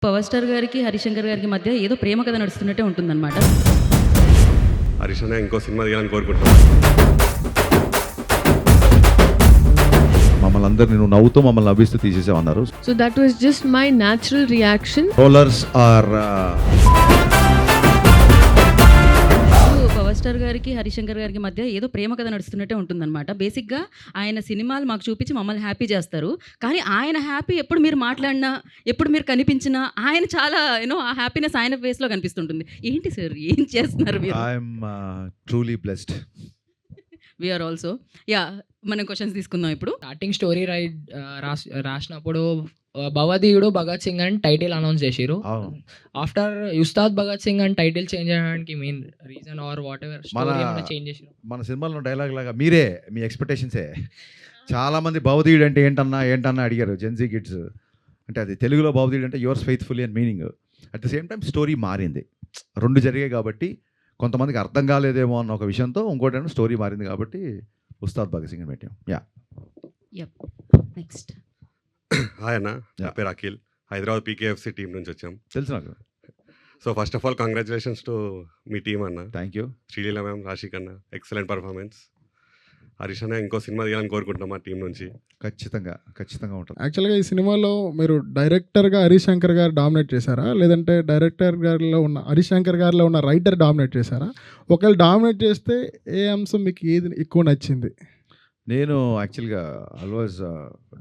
Power star గారికి, హరిశంకర్ గారికి మధ్య ఏదో ప్రేమ కథ నడుస్తున్నట్టే ఉంటుందన్నమాట. హరీష్ అన్న ఇంకో సినిమా తీయాలని కోరుకుంటున్నాను. మమ్మల్ని అందరినీ నువ్వు నవ్వుతూ మమ్మల్ని నవ్విస్తూ తీసేసామన్నారు. So that was just my natural reaction. Rollers or power star గారికి, హరిశంకర్ గారికి మధ్య ఏదో ప్రేమ కథ నడుస్తున్నట్టే ఉంటుందన్నమాట. బేసిక్గా ఆయన సినిమాలు మాకు చూపించి మమ్మల్ని హ్యాపీ చేస్తారు. కానీ ఆయన హ్యాపీ ఎప్పుడు మీరు మాట్లాడినా, ఎప్పుడు మీరు కనిపించినా ఆయన చాలా ఆ హ్యాపీనెస్ ఆయన ఫేస్లో కనిపిస్తుంటుంది. ఏంటి సార్ ఏం చేస్తున్నారు మీరు? I'm truly blessed. We are also. మనం క్వశ్చన్స్ తీసుకుందాం ఇప్పుడు. స్టార్టింగ్ స్టోరీ రాసినప్పుడు భవదీయుడు భగత్ సింగ్ అని టైటిల్ అనౌన్స్ చేసిరు. ఆఫ్టర్ ఉస్తాద్ భగత్ సింగ్ అని టైటిల్ చేంజ్ చేయడానికి main reason or whatever change చేసిరు. మన సినిమాలో డైలాగ్ లాగా మీరే మీ ఎక్స్పెక్టేషన్సే. చాలా మంది భవదీయుడు అంటే ఏంటన్నా అడిగారు జెన్జీ కిడ్స్. అంటే అది తెలుగులో భవదీయుడు అంటే యువర్స్ ఫెయిత్ఫుల్లీ అని meaning. At the same time story మారింది. రెండు జరిగాయి కాబట్టి కొంతమందికి అర్థం కాలేదేమో అన్న ఒక విషయంతో ఇంకోటి స్టోరీ మారింది కాబట్టి ఉస్తాద్ భగత్ సింగ్ అని పెట్టాం. నెక్స్ట్. హాయ్ అన్న, నా పేరు అఖిల్, హైదరాబాద్ పీకేఎఫ్సి టీం నుంచి వచ్చాం. తెలుసు నాకు. So first of all congratulations to మీ టీం అన్న. Thank you. Sreeleela ma'am, Rashik అన్న, ఎక్సలెంట్ పర్ఫార్మెన్స్. హరీష్ అన్న ఇంకో సినిమా తీయాలని కోరుకుంటున్నాం మా టీం నుంచి. ఖచ్చితంగా ఉంటుంది. యాక్చువల్గా ఈ సినిమాలో మీరు డైరెక్టర్గా హరిశంకర్ గారు డామినేట్ చేశారా, లేదంటే డైరెక్టర్ గారిలో ఉన్న హరిశంకర్ గారిలో ఉన్న రైటర్ డామినేట్ చేశారా? ఒకవేళ డామినేట్ చేస్తే ఏ అంశం మీకు ఏది ఎక్కువ నచ్చింది? నేను యాక్చువల్గా ఆల్వేస్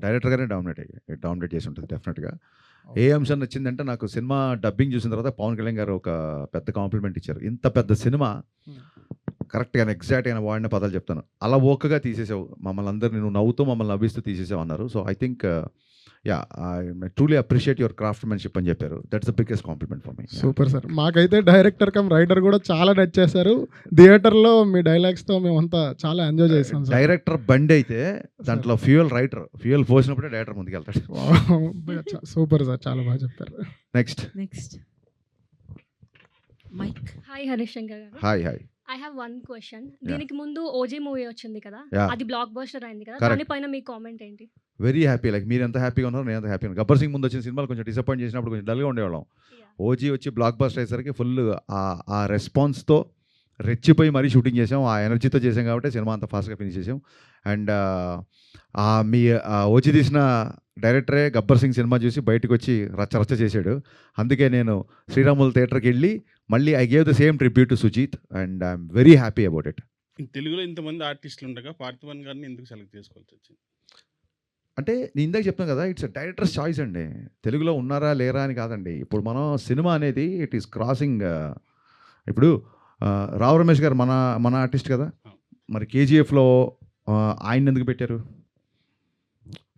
డైరెక్టర్గానే డామినేట్ చేసి ఉంటుంది డెఫినెట్గా. ఏ అంశం నచ్చిందంటే నాకు సినిమా డబ్బింగ్ చూసిన తర్వాత పవన్ కళ్యాణ్ గారు ఒక పెద్ద కాంప్లిమెంట్ ఇచ్చారు. ఇంత పెద్ద సినిమా కరెక్ట్గా ఎగ్జాక్ట్గా వాడిన పదాలు చెప్తాను, అలా ఓకగా తీసేసావు మమ్మల్ని అందరినీ, నువ్వు నవ్వుతూ మమ్మల్ని నవ్విస్తూ తీసేసావు అన్నారు. So I think I truly appreciate your craftsmanship అని చెప్పారు. That's the biggest compliment for me. Super sir. మాకైతే డైరెక్టర్ కమ్ రైటర్ కూడా చాలా నచ్చేశారు. థియేటర్లో మీ డైలాగ్స్తో మేమంతా చాలా ఎంజాయ్ చేసాం. డైరెక్టర్ బండి అయితే దాంట్లో ఫ్యూయల్ పోసినప్పుడే డైరెక్టర్ ముందుకెళ్తాడు. సూపర్ సార్, చాలా బాగా చెప్పారు. నెక్స్ట్. మైక్. హాయ్ హరిశంకర్ గారు. Hi. I have one question. దీనికి ముందు ఓజీ మూవీ వచ్చింది కదా, అది బ్లాక్ బస్టర్ అయింది కదా, Correct. దానిపైన మీ కామెంట్ ఏంటి? Very happy. లైక్ మీరు ఎంత హ్యాపీగా ఉన్నారు, నేను ఎంత హ్యాపీగా. గబ్బర్ సింగ్ ముందు వచ్చిన సినిమాలు కొంచెం డిసప్పాయింట్ చేసినప్పుడు కొంచెం డల్గా ఉండేవాళ్ళం. ఓజీ వచ్చి బ్లాక్ బస్టర్ అయ్యేసరికి ఫుల్ ఆ రెస్పాన్స్తో రెచ్చిపోయి మరీ షూటింగ్ చేసాం. ఆ ఎనర్జీతో చేసాం కాబట్టి సినిమా అంత ఫాస్ట్గా ఫినిష్ చేసాం. అండ్ మీ ఓజీ తీసిన డైరెక్టరే గబ్బర్ సింగ్ సినిమా చూసి బయటకు వచ్చి రచ్చ చేశాడు. అందుకే నేను శ్రీరాములు థియేటర్కి వెళ్ళి మళ్ళీ I gave the same tribute to Sujeeth and I'm very happy about it. తెలుగులో ఇంతమంది ఆర్టిస్టులు ఉండగా పార్థివన్ గారిని ఎందుకు సెలెక్ట్ చేసుకోవాల్సి వచ్చింది? అంటే నేను ఇందాక చెప్తాను కదా, ఇట్స్ డైరెక్టర్స్ చాయిస్ అండి. తెలుగులో ఉన్నారా లేరా అని కాదండి. ఇప్పుడు మనం సినిమా అనేది ఇట్ ఈస్ క్రాసింగ్. ఇప్పుడు రావు రమేష్ గారు మన ఆర్టిస్ట్ కదా, మరి కేజీఎఫ్లో ఆయన ఎందుకు పెట్టారు?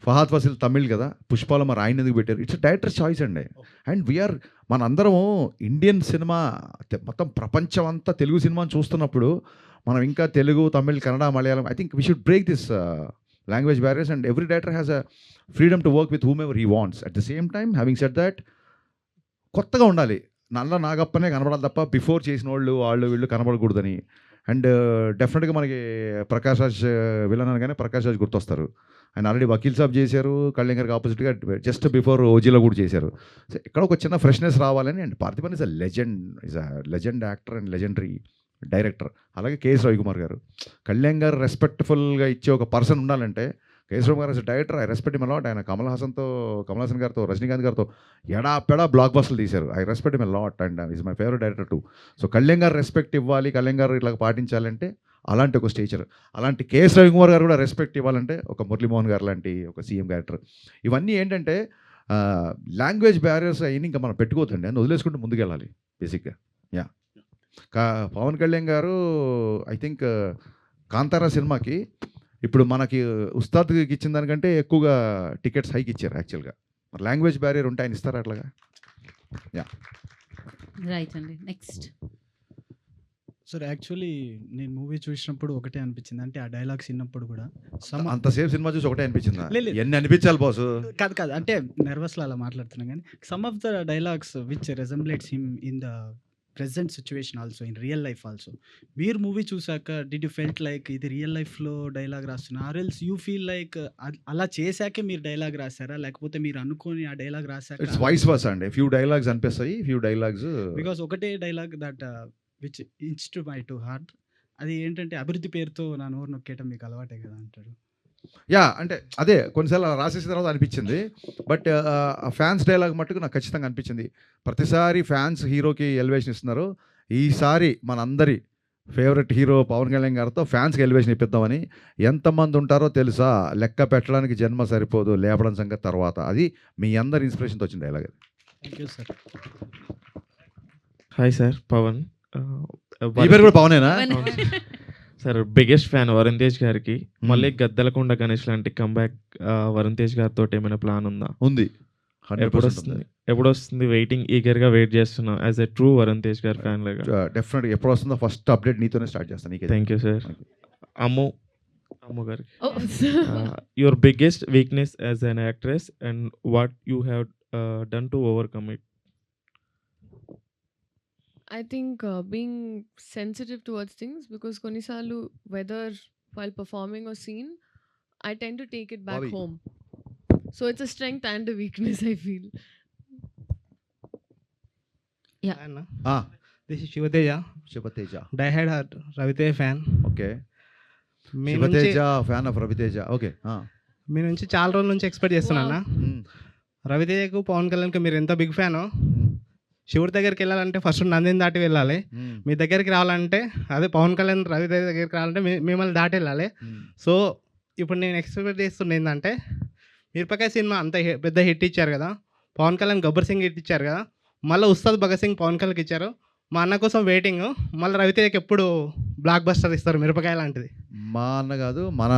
ఫహాద్ ఫాసిల్ తమిళ్ కదా, పుష్పాలో మరి ఆయన ఎందుకు పెట్టారు? ఇట్స్ డైరెక్టర్స్ చాయిస్ అండి. అండ్ వీఆర్ మనందరము ఇండియన్ సినిమా మొత్తం ప్రపంచం అంతా తెలుగు సినిమాని చూస్తున్నప్పుడు మనం ఇంకా Telugu, Tamil, Kannada, Malayalam, I think we should break this language barriers and every director has a freedom to work with whom ever he wants. At the same time having said that కొత్తగా ఉండాలి. నల్ల నాగప్పనే కనబడాలి తప్ప బిఫోర్ చేసిన వాళ్ళు వీళ్ళు కనబడకూడదని. అండ్ డెఫినెట్గా మనకి ప్రకాష్ రాజ్ విలన్ అనగానే ప్రకాష్ రాజ్ గుర్తొస్తారు. ఆయన ఆల్రెడీ వకీల్ సాబ్ చేశారు, కళ్యాణ్ గారికి ఆపోజిట్గా జస్ట్ బిఫోర్ ఓజీలో కూడా చేశారు. సో ఇక్కడ ఒక చిన్న ఫ్రెష్నెస్ రావాలని. And Parthiban is a legend actor and legendary director. అలాగే కేఎస్ రవికుమార్ గారు, కళ్యాణ్ గారు రెస్పెక్ట్ఫుల్గా ఇచ్చే ఒక పర్సన్ ఉండాలంటే కేఎస్ రవికుమార్ గారు director I respect him a lot. ఆయన కమల్ హాసన్ గారితో, రజనీకాంత్ గారితో ఎడాపెడా బ్లాక్ బస్టర్లు తీశారు. I respect him a lot and is my favourite director two. So Kalyan గారు రెస్పెక్ట్ ఇవ్వాలి, కళ్యాణ్ గారు ఇట్లా పాటించాలంటే అలాంటి ఒక స్టేచర్. అలాంటి కేఎస్ రవికుమార్ గారు కూడా రెస్పెక్ట్ ఇవ్వాలంటే ఒక మురళీమోహన్ గారు లాంటి ఒక సీఎం క్యారెక్టర్. ఇవన్నీ ఏంటంటే లాంగ్వేజ్ బ్యారియర్స్ అయినా ఇంకా మనం పెట్టుకోవద్దండి అని వదిలేసుకుంటూ ముందుకెళ్ళాలి బేసిక్గా. పవన్ కళ్యాణ్ గారు ఐ థింక్ కాంతారా సినిమాకి ఇప్పుడు మనకి ఉస్తాద్కి ఇచ్చిన దానికంటే ఎక్కువగా టికెట్స్ హైక్ ఇచ్చారు యాక్చువల్గా. మరి లాంగ్వేజ్ బ్యారియర్ ఉంటే ఆయన ఇస్తారా అట్లాగా? రైట్ అండి. నెక్స్ట్. సార్ యాక్చువల్లీ నేను మూవీ చూసినప్పుడు ఒకటే అనిపించింది, అంటే ఆ డైలాగ్స్ విన్నప్పుడు కూడా అంతసేపు సినిమా చూసి ఒకటే అనిపించిందా? లేదు. ఎన్ని అనిపించాలి బాసు? కాదు అంటే నర్వస్లో అలా మాట్లాడుతున్నాం కానీ some of the dialogues which resembles him in the present situation also in real life also. మీరు మూవీ చూసాక డిడ్ యూ ఫెల్ట్ లైక్ ఇది రియల్ లైఫ్లో డైలాగ్ రాస్తున్నా, or else you feel like అలా చేశాకే మీరు డైలాగ్ రాశారా, లేకపోతే మీరు అనుకోని ఆ డైలాగ్ రాశాక? ఇట్స్ వైస్ వర్సా అండి. ఫ్యూ డైలాగ్స్ అనిపిస్తాయి, ఫ్యూ డైలాగ్స్ బికాస్ ఒకటే dialogue that which into my to heart, అది ఏంటంటే అభివృద్ధి పేరుతో నా నోరు నొక్కేయటం మీకు అలవాటే కదా అంటారు. యా అంటే అదే కొన్నిసార్లు అలా రాసేసిన తర్వాత అనిపించింది. బట్ ఫ్యాన్స్ డైలాగ్ మట్టుకు నాకు ఖచ్చితంగా అనిపించింది. ప్రతిసారి ఫ్యాన్స్ హీరోకి ఎలివేషన్ ఇస్తున్నారు, ఈసారి మనందరి ఫేవరెట్ హీరో పవన్ కళ్యాణ్ గారితో ఫ్యాన్స్కి ఎలివేషన్ ఇప్పిద్దామని. ఎంతమంది ఉంటారో తెలుసా, లెక్క పెట్టడానికి జన్మ సరిపోదు, లేపడం సంగతి తర్వాత. అది మీ అందరి ఇన్స్పిరేషన్తో వచ్చిన dialogue. Thank you sir. Hi sir, Pavan. ఈ పేరు కూడా పవనేనా? Sir biggest fan Varun Tej గారికి. మళ్ళీ గద్దలకొండ గణేష్ లాంటి కంబ్యాక్ వరుణ్ తేజ్ గారితో ఏమైనా ప్లాన్ ఉందా? ఉంది. ఎప్పుడు వస్తుంది? వెయిటింగ్, ఈగర్గా వెయిట్ చేస్తున్నాం as a true Varun Tej గారి ఫ్యాన్ లాగా. డెఫినెట్గా ఎప్పుడు వస్తుందో ఫస్ట్ అప్డేట్ నీతోనే స్టార్ట్ చేస్తాను. Thank you sir. అమ్ము గారికి, your biggest weakness as an actress and what you have done to overcome it? I think being sensitive towards things, because konisalu whether while performing or scene, I tend to take it back Bobby. home. So it's a strength and a weakness, I feel. This is Shivateja, డైహెడ్ Raviteja fan. Okay, Shivateja fan of Raviteja. Okay, మీ నుంచి చాలా రోజుల నుంచి expect చేస్తున్నా. రవితేజకు పవన్ కళ్యాణ్కి మీరు ఎంత బిగ్ ఫ్యానో, శివుడి దగ్గరికి వెళ్ళాలంటే ఫస్ట్ నందిని దాటి వెళ్ళాలి. మీ దగ్గరికి రావాలంటే, అదే పవన్ కళ్యాణ్ రవితేజ దగ్గరికి రావాలంటే మిమ్మల్ని దాటి వెళ్ళాలి. సో ఇప్పుడు నేను ఎక్స్పెక్ట్ చేస్తున్నా ఏంటంటే, మిరపకాయ సినిమా అంత పెద్ద హిట్ ఇచ్చారు కదా, పవన్ కళ్యాణ్ గబ్బర్ సింగ్ హిట్ ఇచ్చారు కదా, మళ్ళీ ఉస్తాద్ భగత్ సింగ్ పవన్ కళ్యాణ్కి ఇచ్చారు. మా అన్న కోసం వెయిటింగ్. మళ్ళీ రవితేజకి ఎప్పుడు బ్లాక్ బస్టర్ ఇస్తారు మిరపకాయ లాంటిది? మా అన్న కాదు, మన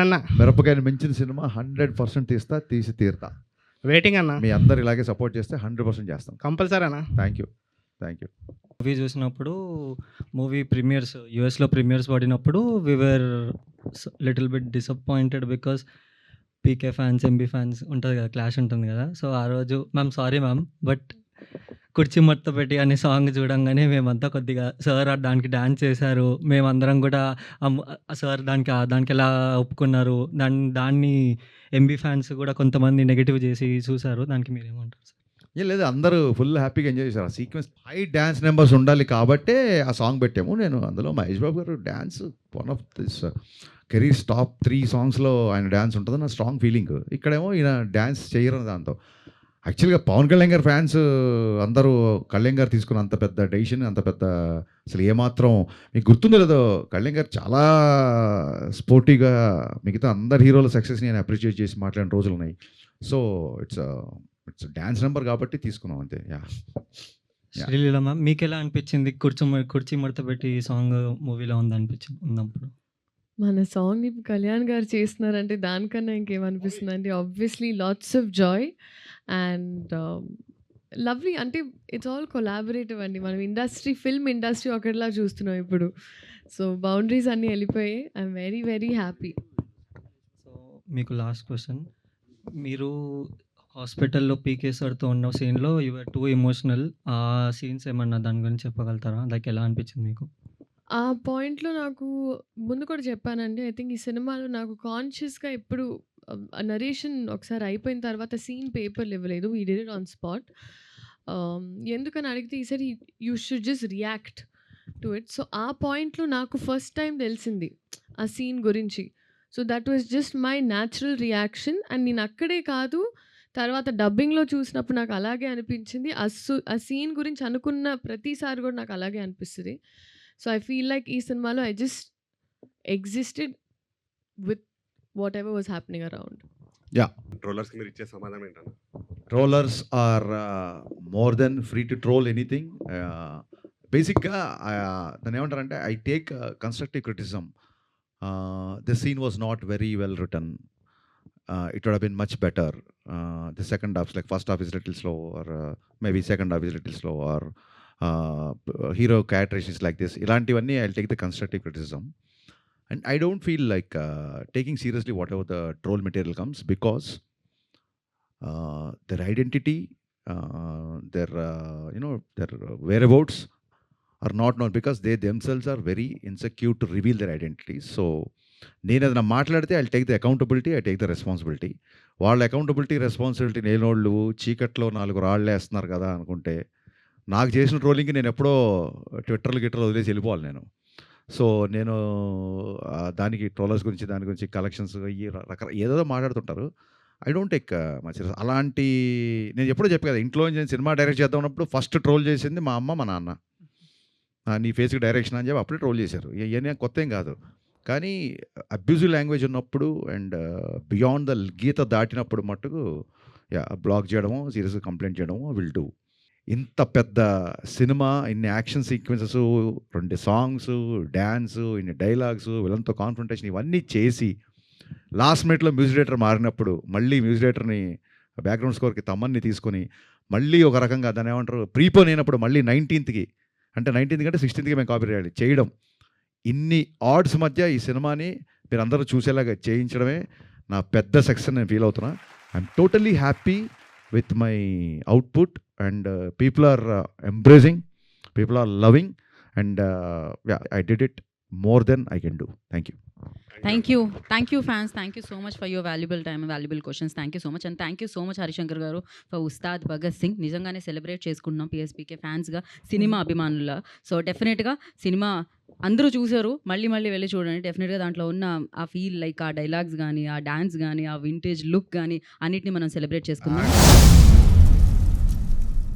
అన్న మిరపకాయని మించిన సినిమా 100% తీసి తీరుతా. వెయిటింగ్ అన్న. మీ అందరు ఇలాగే సపోర్ట్ చేస్తే 100% చేస్తాం కంపల్సరీ అన్న. Thank you. మూవీ చూసినప్పుడు, మూవీ ప్రీమియర్స్ యూఎస్లో ప్రీమియర్స్ పడినప్పుడు we are little bit disappointed because PK fans, MB fans ఉంటుంది కదా, క్లాష్ ఉంటుంది కదా. సో ఆ రోజు మ్యామ్ సారీ మ్యామ్, బట్ కుర్చీ మడత పెట్టి అనే సాంగ్ చూడంగానే మేమంతా కొద్దిగా సార్ దానికి డ్యాన్స్ చేశారు, మేమందరం కూడా సార్ దానికి ఎలా ఒప్పుకున్నారు, దాన్ని ఎంబీ ఫ్యాన్స్ కూడా కొంతమంది నెగిటివ్ చేసి చూసారు. దానికి మీరేమంటారు సార్? ఏం లేదు, అందరూ ఫుల్ హ్యాపీగా ఎంజాయ్ చేశారు. ఆ సీక్వెన్స్ 5 డ్యాన్స్ నెంబర్స్ ఉండాలి కాబట్టే ఆ సాంగ్ పెట్టాము. నేను అందులో మహేష్ బాబు గారు dance one of this careers top 3 సాంగ్స్లో ఆయన డ్యాన్స్ ఉంటుంది నా స్ట్రాంగ్ ఫీలింగ్. ఇక్కడేమో ఈయన డ్యాన్స్ చేయరు దాంతో. యాక్చువల్గా పవన్ కళ్యాణ్ గారి ఫ్యాన్స్ అందరూ కళ్యాణ్ గారు తీసుకున్న అంత పెద్ద డెసిషన్, అంత పెద్ద అసలు ఏమాత్రం మీకు గుర్తుందో లేదో, కళ్యాణ్ గారు చాలా స్పోర్టీగా మిగతా అందరు హీరోల సక్సెస్ని నేను అప్రిషియేట్ చేసి మాట్లాడిన రోజులు ఉన్నాయి. సో ఇట్స్ డ్యాన్స్ నెంబర్ కాబట్టి తీసుకున్నాం అంతే. శ్రీలీల మ్యామ్, మీకు ఎలా అనిపించింది కుర్చీ మడత పెట్టి సాంగ్ మూవీలో ఉన్నప్పుడు? మన సాంగ్ ఇప్పుడు కళ్యాణ్ గారు చేస్తున్నారంటే దానికన్నా ఇంకేమనిపిస్తుంది అండి. Obviously lots of Joy and lovely. అంటే ఇట్స్ ఆల్ కొలాబరేటివ్ అండి. మనం ఫిల్మ్ ఇండస్ట్రీ ఒకటిలా చూస్తున్నాం ఇప్పుడు. సో బౌండరీస్ అన్నీ వెళ్ళిపోయాయి. I'm very very happy. So మీకు లాస్ట్ క్వశ్చన్, మీరు హాస్పిటల్లో పీకే సార్తో ఉన్న సీన్లో యువర్ టూ ఎమోషనల్. ఆ సీన్స్ ఏమన్నా దాని గురించి చెప్పగలుగుతారా? లైక్ ఎలా అనిపించింది మీకు? ఆ పాయింట్‌లో నాకు ముందు కూడా చెప్పానండి. ఐ థింక్ ఈ సినిమాలో నాకు కాన్షియస్‌గా ఎప్పుడు నరేషన్ ఒకసారి అయిపోయిన తర్వాత సీన్ పేపర్‌లు ఇవ్వలేదు. We did it on spot. ఎందుకని అడిగితే ఈసారి you should just react to it. So ఆ పాయింట్‌లో నాకు ఫస్ట్ టైం తెలిసింది ఆ సీన్ గురించి. So that was just my natural reaction. And నేను అక్కడే కాదు, తర్వాత డబ్బింగ్‌లో చూసినప్పుడు నాకు అలాగే అనిపించింది. ఆ సీన్ గురించి అనుకున్న ప్రతిసారి కూడా నాకు అలాగే అనిపిస్తది. సో ఐ ఫీల్ లైక్ ఈ సినిమాలో I just existed with whatever was happening around. ట్రోలర్స్కి మీరు ఇచ్చే సమాధానం ఏంటన్నా? Trollers are more than free to troll anything. బేసిక్గా దాన్ని ఏమంటారంటే I take constructive criticism. This scene was not very well written. It would have been much better. The second half, like first half is little slow, or maybe second half is little slow, or hero characterization is like this. Ilantivani, I'll take the constructive criticism. And I don't feel like taking seriously whatever the troll material comes, because their identity, their whereabouts, are not known because they themselves are very insecure to reveal their identity. So నేను ఏదైనా మాట్లాడితే I take the accountability, I take the responsibility. వాళ్ళ accountability responsibility లేనోళ్ళు చీకట్లో 4 రాళ్ళు వేస్తున్నారు కదా అనుకుంటే, నాకు చేసిన ట్రోలింగ్కి నేను ఎప్పుడో ట్విట్టర్లు గిట్టర్లు వదిలేసి వెళ్ళిపోవాలి నేను. సో నేను దానికి ట్రోలర్స్ గురించి, దాని గురించి కలెక్షన్స్ ఏదో మాట్లాడుతుంటారు. I don't take much. అలాంటి నేను ఎప్పుడో చెప్పాను కదా, ఇంట్లో నేను సినిమా డైరెక్ట్ చేద్దాం ఉన్నప్పుడు ఫస్ట్ ట్రోల్ చేసింది మా అమ్మ, మా నాన్న. నీ ఫేస్కి డైరెక్షన్ అని చెప్పి అప్పుడే ట్రోల్ చేశారు. ఇవన్నీ కొత్త ఏం కాదు. కానీ అబ్యూజివ్ లాంగ్వేజ్ ఉన్నప్పుడు అండ్ బియాండ్ ద గీత దాటినప్పుడు మట్టుకు బ్లాక్ చేయడము, సీరియస్గా కంప్లైంట్ చేయడము విల్ డూ. ఇంత పెద్ద సినిమా, ఇన్ని యాక్షన్ సీక్వెన్సెస్, 2 సాంగ్స్, డ్యాన్స్, ఇన్ని డైలాగ్స్, వీళ్ళంతా కాన్ఫ్రంటేషన్ ఇవన్నీ చేసి లాస్ట్ మినిట్లో మ్యూజిక్ డైరెక్టర్ మారినప్పుడు మళ్ళీ మ్యూజిక్ డైరెక్టర్ని బ్యాక్గ్రౌండ్ స్కోర్కి తమ్మన్ని తీసుకొని మళ్ళీ ఒక రకంగా దాన్ని ఏమంటారు ప్రీపోన్ అయినప్పుడు మళ్ళీ 19th అంటే 19th కంటే 16th మేము కాపీ చేయడం, ఇన్ని ఆడ్స్ మధ్య ఈ సినిమాని మీరు అందరూ చూసేలాగా చేయించడమే నా పెద్ద సక్సెస్ నేను ఫీల్ అవుతున్నా. I'm totally happy with my output and people are embracing, people are loving and I did it more than I can do. Thank you. Thank you fans, thank you so much for your valuable time and valuable questions. Thank you so much and thank you so much Harishankar గారు for Ustaad Bhagat Singh. నిజంగానే celebrate చేసుకుంటున్నాం PSPK ఫ్యాన్స్గా, cinema అభిమానుల. So డెఫినెట్గా cinema అందరూ చూసారు, మళ్ళీ వెళ్ళి చూడండి. డెఫినెట్గా దాంట్లో ఉన్న ఆ ఫీల్, లైక్ ఆ డైలాగ్స్ కానీ, ఆ డాన్స్ కానీ, ఆ వింటేజ్ లుక్ కానీ అన్నిటిని మనం సెలబ్రేట్ చేసుకుందాం.